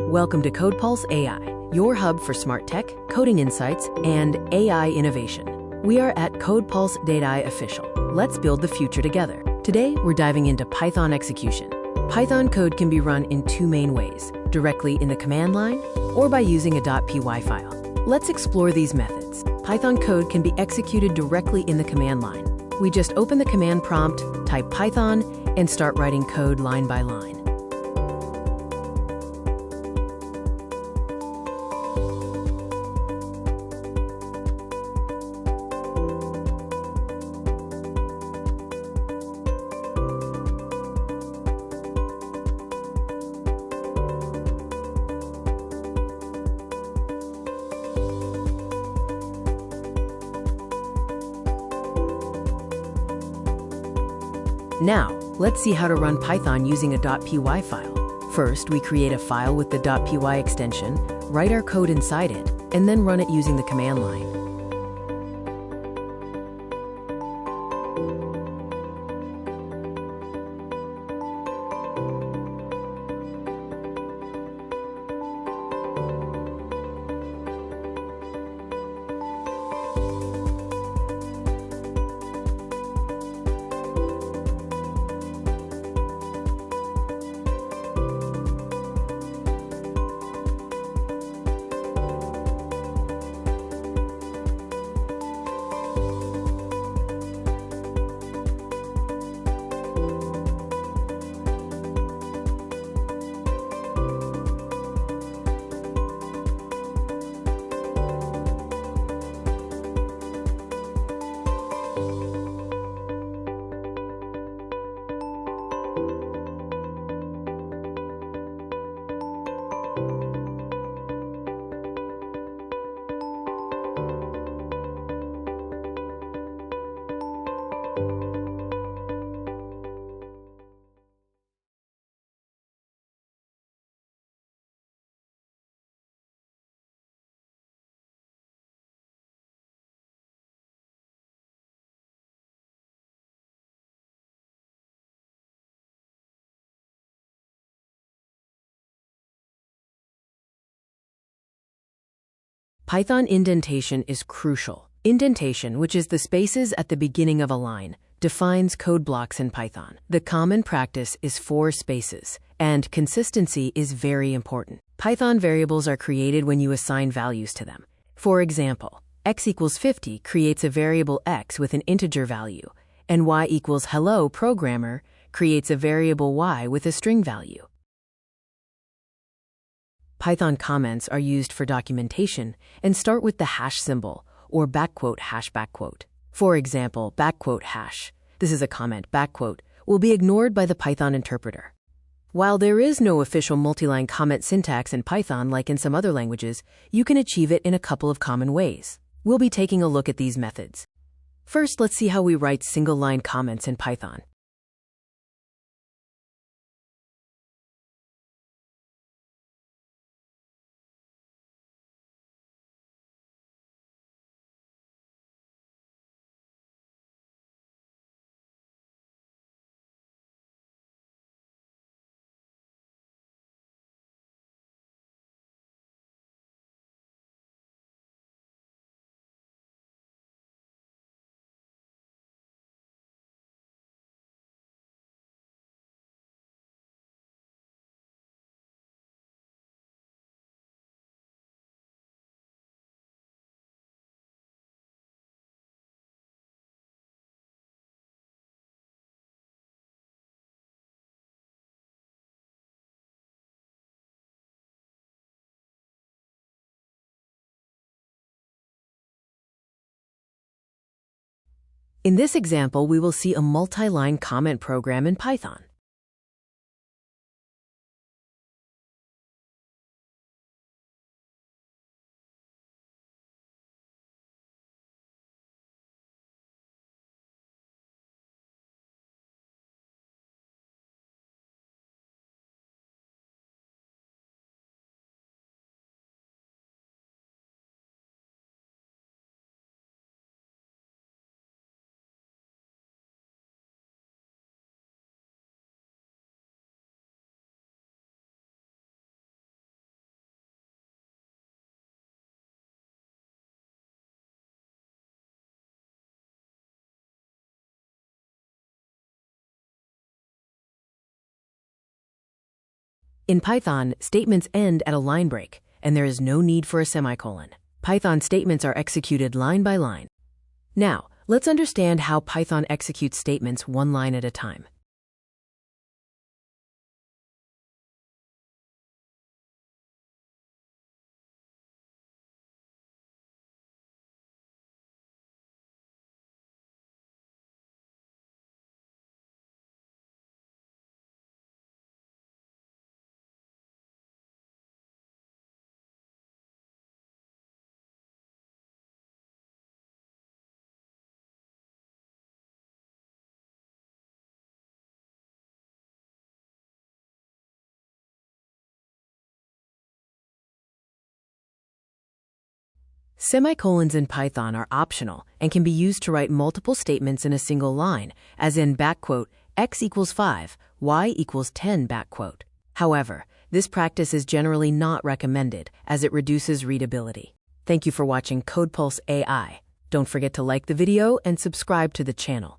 Welcome to CodePulse AI, your hub for smart tech, coding insights, and AI innovation. We are at CodePulse AI Official. Let's build the future together. Today, we're diving into Python execution. Python code can be run in two main ways, directly in the command line or by using a .py file. Let's explore these methods. Python code can be executed directly in the command line. We just open the command prompt, type Python, and start writing code line by line. Now, let's see how to run Python using a .py file. First, we create a file with the .py extension, write our code inside it, and then run it using the command line. Python indentation is crucial. Indentation, which is the spaces at the beginning of a line, defines code blocks in Python. The common practice is 4 spaces, and consistency is very important. Python variables are created when you assign values to them. For example, x equals 50 creates a variable x with an integer value, and y equals hello programmer creates a variable y with a string value. Python comments are used for documentation and start with the hash symbol or backquote hash backquote. For example, backquote hash, this is a comment, backquote, will be ignored by the Python interpreter. While there is no official multi-line comment syntax in Python like in some other languages, you can achieve it in a couple of common ways. We'll be taking a look at these methods. First, let's see how we write single-line comments in Python. In this example, we will see a multi-line comment program in Python. In Python, statements end at a line break, and there is no need for a semicolon. Python statements are executed line by line. Now, let's understand how Python executes statements one line at a time. Semicolons in Python are optional and can be used to write multiple statements in a single line, as in x equals 5, y equals 10. However, this practice is generally not recommended as it reduces readability. Thank you for watching CodePulse AI. Don't forget to like the video and subscribe to the channel.